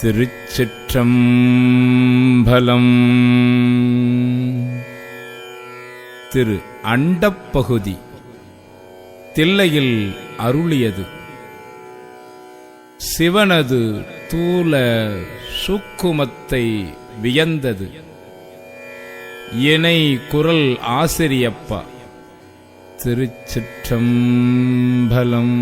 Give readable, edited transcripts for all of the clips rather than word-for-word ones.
திருச்சிற்றம்பலம். திரு அண்டப்பகுதி தில்லையில் அருளியது. சிவனது தூல சூக்குமத்தை வியந்தது. இணை குரல் ஆசிரியப்பா. திருச்சிற்றம்பலம்.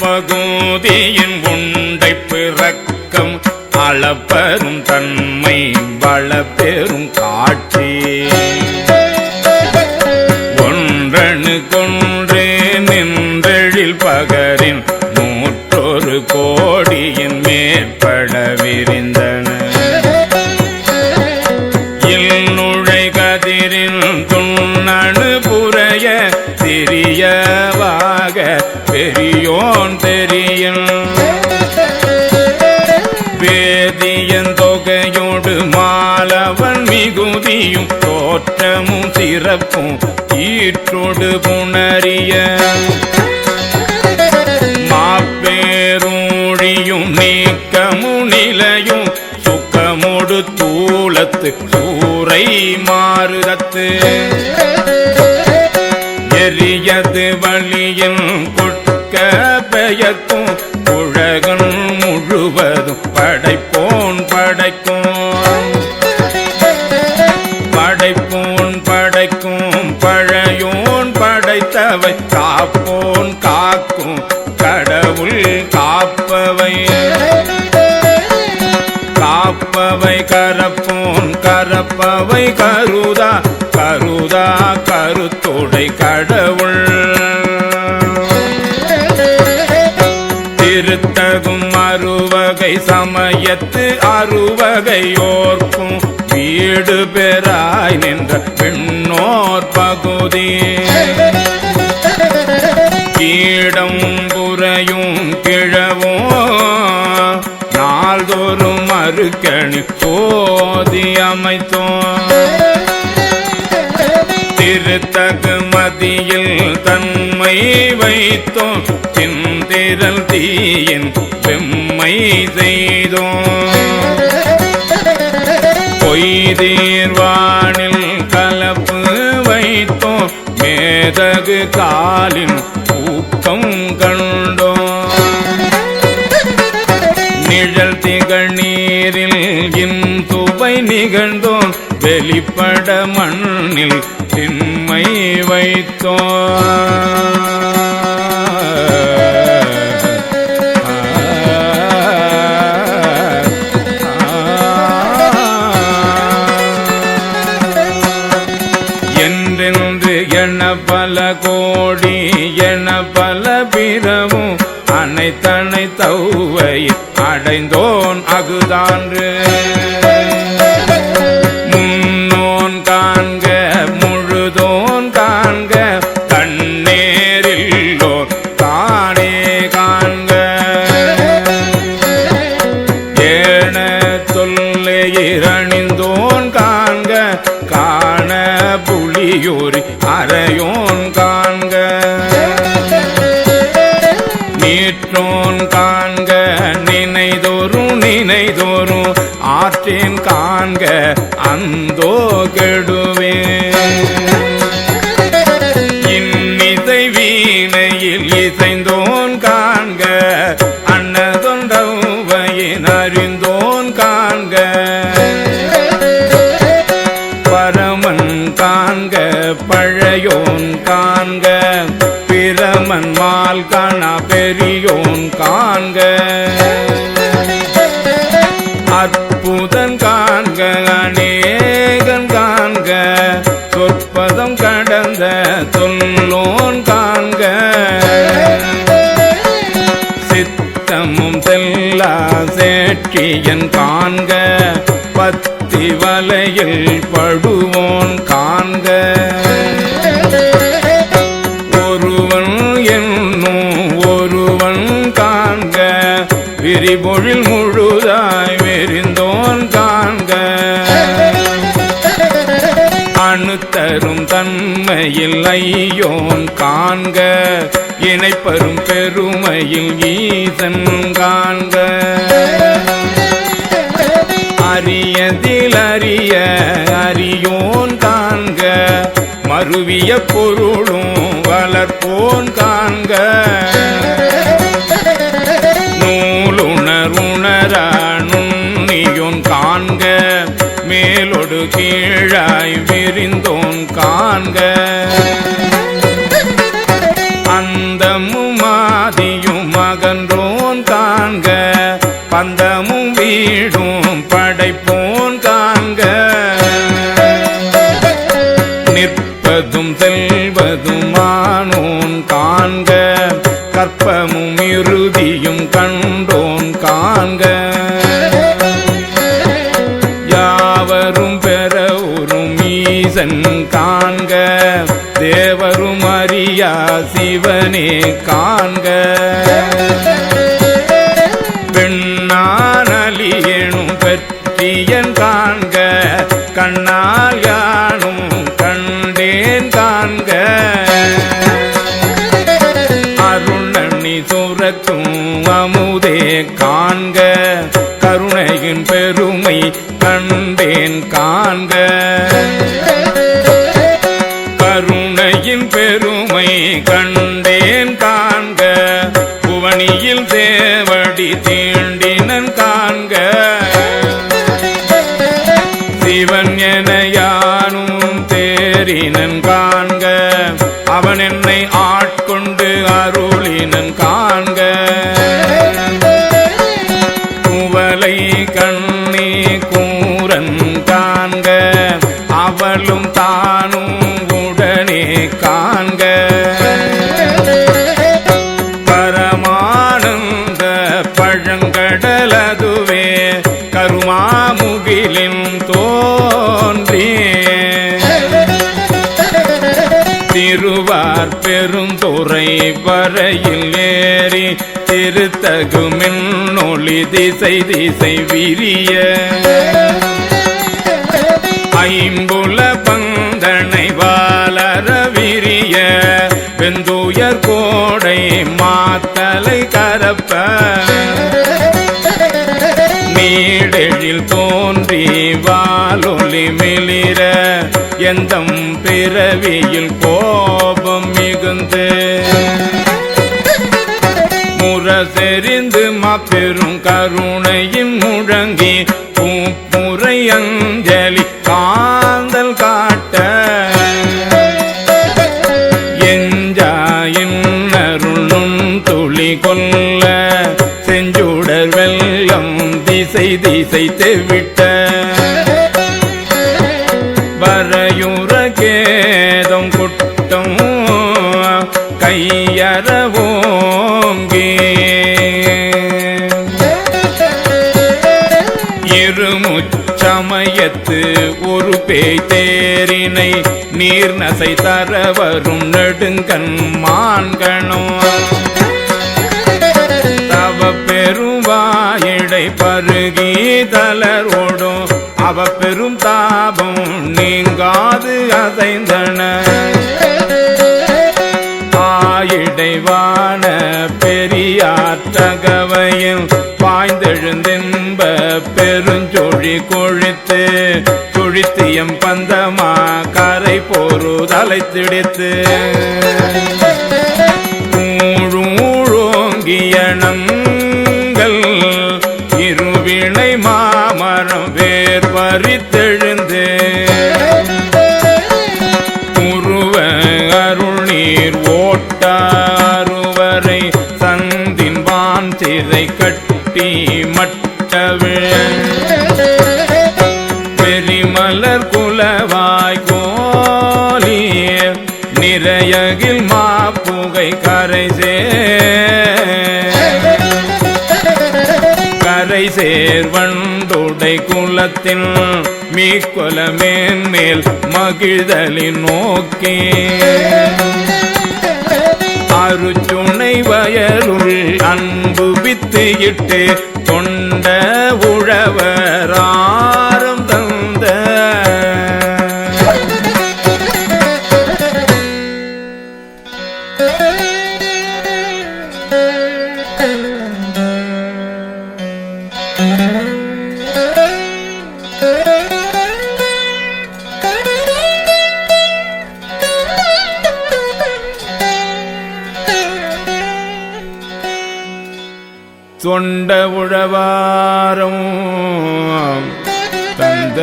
பகுதியின் உண்டை பிறக்கம் அளப்பெரும் தன்மை வளப்பெரும் காட்சி ஒன்றணு கொன்றே நின்றெழில் பகரின் 101 கோடியின் மேற்பட விரிந்தன. இல்நுழை கதிரின் துண்ணணு புரைய திரியவாக பெரியோன் தெரியும் வேதியன் தொகையோடு மாலவன் மிகுதியும் தோற்றமும் சிறப்பும் ஈற்றோடு புணரிய மாப்பேரூழியும் நீக்கமும் நிலையும் சுக்கமோடு தூளத்து சூறை மாறுதத்து எரியது வழியின் கொட்க பெயக்கும் உலகம் முழுவதும் படைப்போன் படைக்கும் பழையோன் படைத்தவை காப்போன் காக்கும் கடவுள் காப்பவை கரப்பவை கருதா கருத்தோடை கடவுள் திருத்தகும் அறுவகை சமயத்து அறுவகையோர்க்கும் வீடு பெறாய் நின்ற பெண்ணோர் பகுதி கீடம் புறையும் கிழவோ நாள்தோறும் மறுக்கணி போதி அமைத்தோம் திருத்தகு மதியில் தன்மை வைத்தோம் திந்திரல் தீயின் வெம்மை செய்தோம் பொய்தீர்வானில் கலப்பு வைத்தோம் மேதகு காலின் ஊக்கம் கண்டோம் நிழல் திகழ் நீரில் இன்துவை நிகழ்ந்தோம் வெளிப்பட மண்ணில் திண்மை வைத்தோம் என்றென்று என பல கோடி என பல பிறவும் அனைத்தனை தௌவை அடைந்தோன் அகுதான்று முன்னோன் காண்க முழுதோன் காண்க கண்ணேரில்லோர் தானே காண்க ஏன தொல்லையிரணிந்தோன் காண்க காண புலியூரி அறையோன் காண்க நீற்றோன் காண்க நினைதோறும் ஆற்றேன் காண்க அந்தோ கெடுவே இன்னிசை வீணையில் இசைந்தோன் காண்க அன்னதொண்டவையின் அறிந்தோன் காண்க பரமன் காண்க பழையோன் காண்க பிரமன் மால் காண பெரிய பெரியோன் காண்க அற்புதன் காண்க அநேகன் காண்க சொற்பதம் கடந்த சொல்லோன் காண்க சித்தமும் செல்லா சேற்றியன் காண்க பத்தி வலையில் படுவோன் காண்க ஒருவன் என்னும் ஒருவன் காண்க விரிபொழில் முழுதாய் வெறிந்தோன் காண்க அணுத்தரும் தன்மையில் ஐயோன் காண்க இணைப்பரும் பெருமையில் ஈசன் காண்க அரியதில் அறிய அரியோன் காண்க மருவிய பொருளும் வளர்ப்போன் காண்க நூலுணருணரா நுண்ணியோன் காண்க மேலொடு கீழாய் விரிந்தோன் காண்க அந்தமும் ஆதியும் அகன்றோன் காண்க பந்தமும் வீடும் படைப்போன் காண்க நிற்பதும் செல்வதும் ஆனோன் காண்க கற்பமும் இறுதியும் கண்டோன் காண்க யாவரும் பெறவுறும் ஈசன் காண்க தேவரும் அறியா சிவனே காண்க பெண்ணானலியனும் பெற்றியன் காண்க கண்ணால் யானும் கண்டேன் காண்க அருணனி சுரத்தும் அமுதே காண்க கருணையின் பெருமை கண்டேன் காண்க கருணையின் பெருமை கண்டேன் காண்க புவனியில் தேவடி தீண்டினன் காண்க சிவன் என யானும் தேரினன் காண்க அவன் என்னை ஆட்கொண்டு அருளினன் காண்க குவலை கண்ணி கூரன் காண்க அவளும் தானும் உடனே காண்க பரமானந்த பழங்கடலதுவே கருமாமுகிலின் தோன்றி திருவார் பெருந்துறை வரையில் ஏறி திருத்தகுமின் ஒளி திசை திசை விரிய ஐம்புல பந்தனை வாளர விரிய வெந்துயர் கோடை மாத்தலை கரப்ப நீடெழில் தோன்றி வாலொலி மிளிர எந்தம் பிறவியில் கோபம் மிகுந்து முரசெறிந்து மாபெரும் கருணையின் முழங்கி பூப்புரை அஞ்சலி காந்தல் காட்ட எஞ்சாயின் அருளும் துளி கொல்ல செஞ்சுடர் வெள்ளம் திசை திசை தெவிட்ட வரையுற கேதம் குட்டம் கையறவோங்கி இருமுச்சமயத்து ஒரு பேய் தேரினை நீர் நசை தர வரும் நெடுங்கண் மான்கணோ தவ பெருவாயிடை பருகி தளரோடும் அவ பெரும் தாபம் நீங்காது அசைந்தன ஆயிடைவான பெரியாற்றகவையும் பாய்ந்தெழுந்தென்ப பெருஞ்சொழி கொழித்து சுழித்தியம் பந்தமா கரை போரு தலைத்திடித்து ஊழோங்கியணங்கள் இருவினை மாமரம் வேர் பறித்தெழுந்து உருவ அருள்நீர் ஓட்டாருவரை சங்க இதை கட்டி மட்டவிழ் பெரிமலர் குலவாய் கோலி நிறையகில் மாப்புகை கரை சேர்வண்டுடை குலத்தின் மீக்கொல மேன்மேல் மகிழ்தலின் நோக்கே அருச்சுனை வயலுள் அன்பு வித்து இட்டு தொண்ட உழவராரம் தந்த தொண்ட உழவாரம் தந்த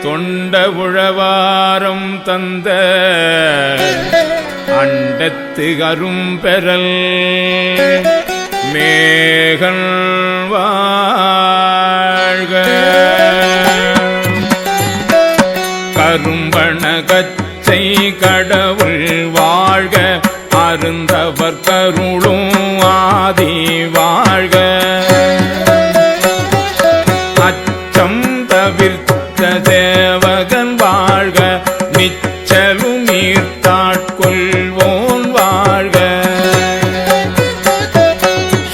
தொண்ட உழவாரம் தந்த அண்டத்து அரும்பெறல் மேகன் வாழ்க கரும்பண கச்சை கடவுள் வாழ்க அருந்தவர் கருளும் ஆதி வாழ்க அச்சம் தவிர்த்த தேவகன் வாழ்க நிச்சலும் நீர்த்தாட்கொள்வோன் வாழ்க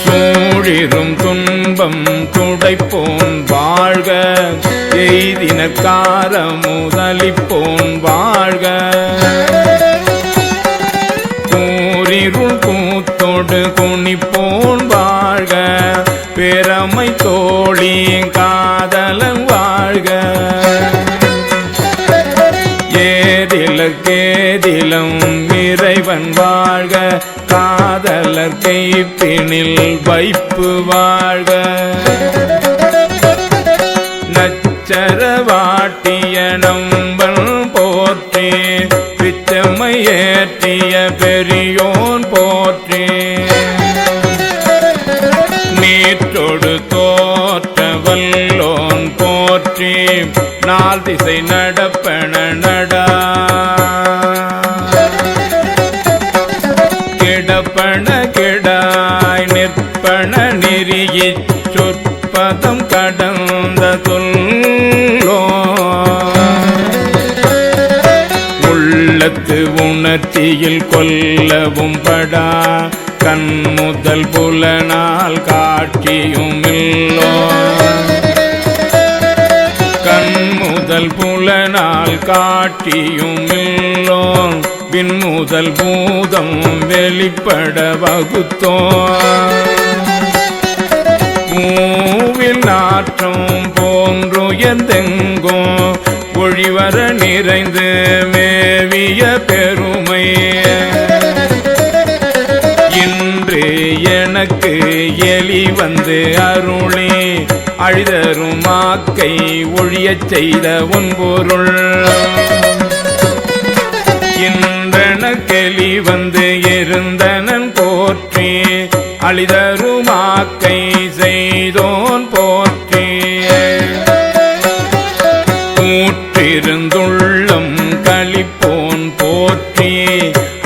சூழிரும் துன்பம் துடைப்போன் வாழ்க எய்தினக்கார முதலிப்போன் வாழ்க கூறிருள் கூத்தோடு குனிப்போன் வாழ்க பெருமை தோழி காதலன் வாழ்க ஏதிலக்கேதிலம் இறைவன் வாழ்க காதலர் கைப்பினில் வைப்பு வாழ்க நச்சரவாட்டிய நம்பன் போற்றி பிச்சமை ஏற்றிய பெரியோன் போற்றி நீற்றொடு தோற்ற வல்லோன் போற்றி நாள் திசை நடப்பன நடா கிடப்பன கிடாய் நிற்பன நெறியிற் சொற்பதம் கடந்த சொல்லோ உள்ளத்து உணர்ச்சியில் கொல்லவும் படா கண் முதல் புலனால் காட்சியும் இல்லோ கண் முதல் புலனால் காட்சியும் இல்லோ பின் முதல் பூதம் வெளிப்பட வகுத்தோ பூவில் நாற்றம் போன்றுயர்ந்தெங்கோ ஒழிவர நிறைந்து மேவிய பெருமை இன்று எனக்கு எலி வந்து அருளி அழிதரும் மாக்கை ஒழியச் செய்த ஒன்பொருள் இன்றெனக்கெலி வந்து இருந்தனன் போற்றி அழிதருமாக்கை செய்தோன் போற்றி கூற்றிருந்துள்ளம் களிப்போன் போற்றி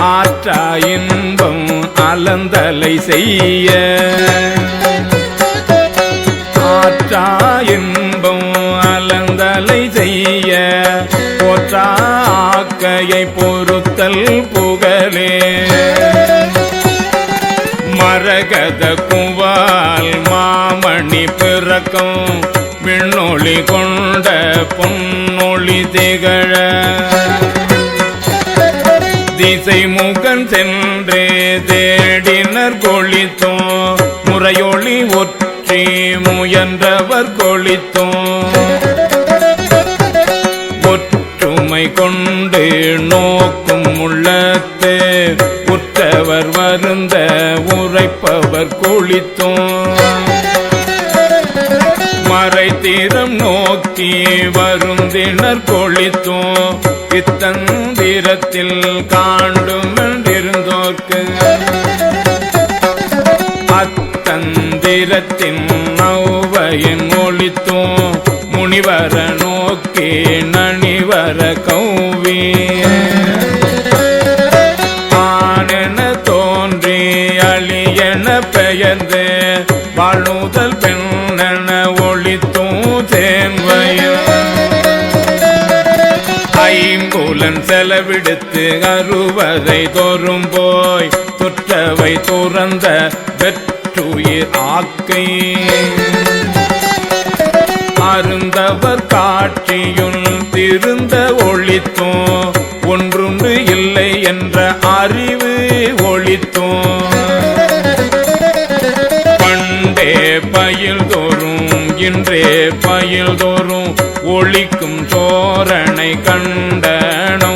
ஆற்றா இன்பம் அலந்தலை செய்ய ஆற்றா இன்பம் அலந்தலை செய்ய போற்றா ஆக்கையை பொறுத்தல் புகழே மரகத குவால் மாமணி பிறக்கும் விண்ணொளி கொண்ட பொன்னொளி திகழ திசை முகன் சென்றே தேடினர் கொளித்தோ முறையொளி ஒற்றி முயன்றவர் கொளித்தோ ஒற்றுமை கொண்டு நோக்கும் உள்ளத்து உற்றவர் வருந்த உரைப்பவர் கொளித்தோ மறைத்திறம் நோக்கி நோக்கி வருந்தினர் கொளித்தோ இத்தந்திரத்தில் காண்டும் என்றிருந்தோர்க்கு அத்தந்திரத்தின் நௌவையின் ஒளித்தோ முனிவர நோக்கி நனிவர கௌவி ஆனென தோன்றி அழியென பெயர்ந்து வாழ்நூதல் பெண்ணென ஒளித்தும் தேன்வயம் ஐம்புலன் செலவிடுத்து அறுவதை தோறும் போய் துற்றவை துறந்த வெற்றுயிர் ஆக்கை அருந்தவர் காட்சியுள் திருந்த ஒளித்தோ ஒன்றுண்டு இல்லை என்ற அறிவு ஒளித்தோ பண்டே பயில் தோறும் இன்றே பயில் தோறும் ஒளிக்கும் சோரணை கண்டனோ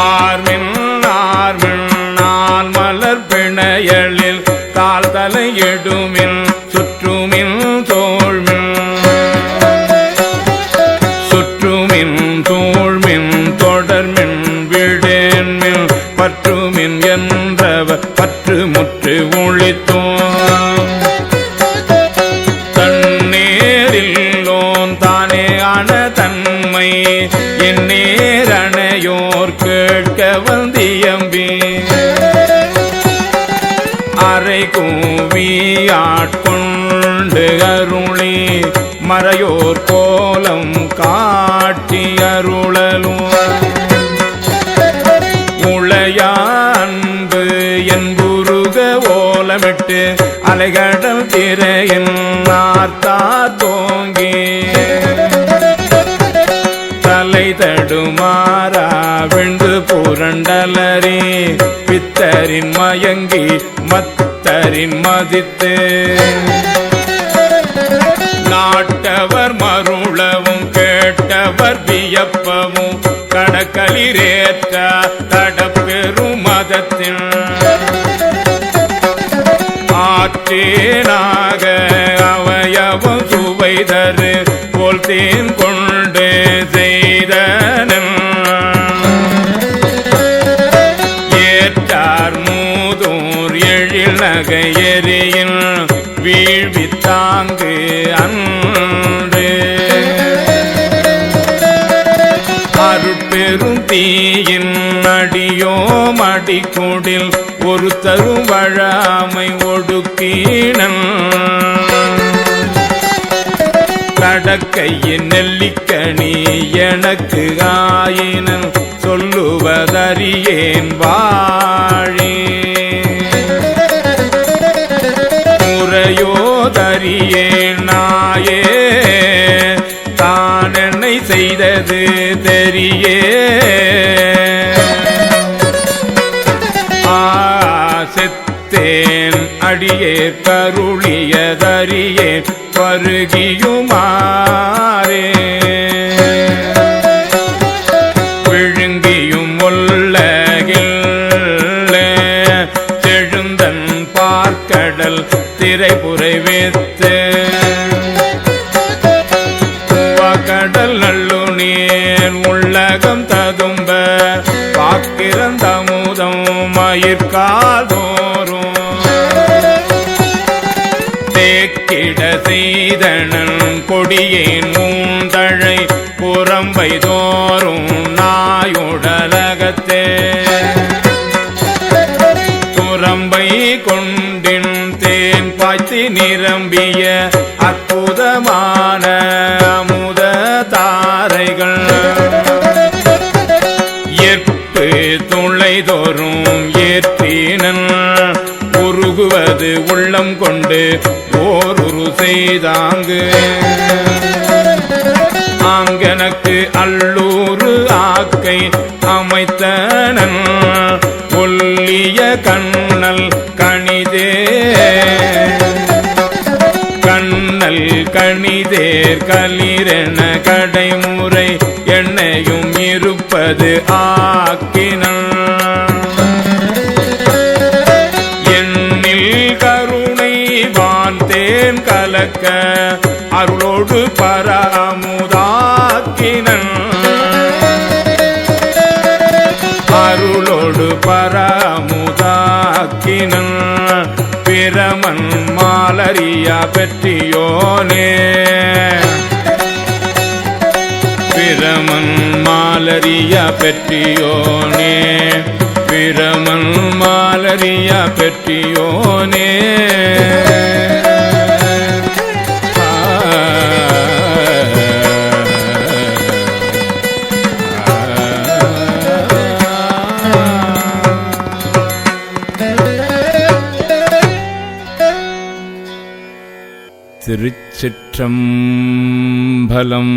ஆர்மின் ஆர்மின் நான் மலர் பிணையலில் தாழ் தலை எடுமின் சுற்றுமின் தோழ்மின் சுற்றுமின் தோழ்மின் தொடர்மின் விடேன்மின் பற்றுமின் என்றவர் பற்று முற்று ஒளித்தோ தன்னேரில்லோன் தானே ஆன தன்மை என் நேரணையோர் கேட்க வந்தியம்பி அரை கூவி ஆட்கொண்டு அருளி மறையோர் கோலம் காட்டி அருளலும் உளையான்பு என்புருக ஓலமிட்டு அலைகடல் திரையின் நார்த்தா தோங்கி தலை தடுமாறா விண்டு புரண்டலரி பித்தரின் மயங்கி மத்தரின் மதித்து நாட்டவர் மருளவும் கேட்டவர் வியப்பவும் கடற்களிரேற்ற தடப்பெரும் மதத்தில் ஆற்றேனாக அவயவம் சுவைதரு போல் தேன் கொண்டு செய்தனன் ஏற்றார் மூதூர் எழில் நகை எரியின் வீழ்வித்தாங்கு அன்று அருட்பெரும் தீயின் அடியோ மடிக்கூடில் ஒரு தரும் வழாமை ஒடுக்கீனன் கடக்கையின் நெல்லிக்கனி எனக்கு ஆயினன் சொல்லுவதறியேன் வாழே முறையோதறியேன் நாயே தான் என்னை செய்தது தெரியே செத்தேன் அடியே கருளியதறியே பருகியுமாறே விழுங்கியும் ஒல்லகில் செழுந்தன் பார்க்கடல் திரைபுரை வைத்து கடல் நல்லு நீர் உள்ளகம் ததும்ப பாக்கிறந்தமுதம் மயிர்காதோறும் தேக்கிட செய்தனன் கொடியேன் மூந்தழை புறம்பை தோறும் நாயுடலகத்தே துறம்பை கொண்டின் தேன் பாய்ச்சி நிரம்பிய அற்புதமான அமுத தாரைகள் ஏற்பு துளை தோறும் ஏற்றினன் உருகுவது உள்ளம் கொண்டு ஓருரு செய்தாங்கு ஆங்கனக்கு அல்லூறு ஆக்கை அமைத்தனன் ஒல்லிய கண்ணல் கணிதே கண்ணல் கணிதேர் கலிரென கடைமுறை எண்ணையும் இருப்பது ஆக்கினன் எண்ணில் கருணை வான் தேன் கல சிறக்க அருளோடு பராமுதாக்கினன் அருளோடு பராமுதாக்கினன் பிரமன் மாலரியா பெற்றியோனே பிரமன் மாலரியா பெற்றியோனே பிரமன் மாலரியா பெற்றியோனே திருச்சிற்றம்பலம்.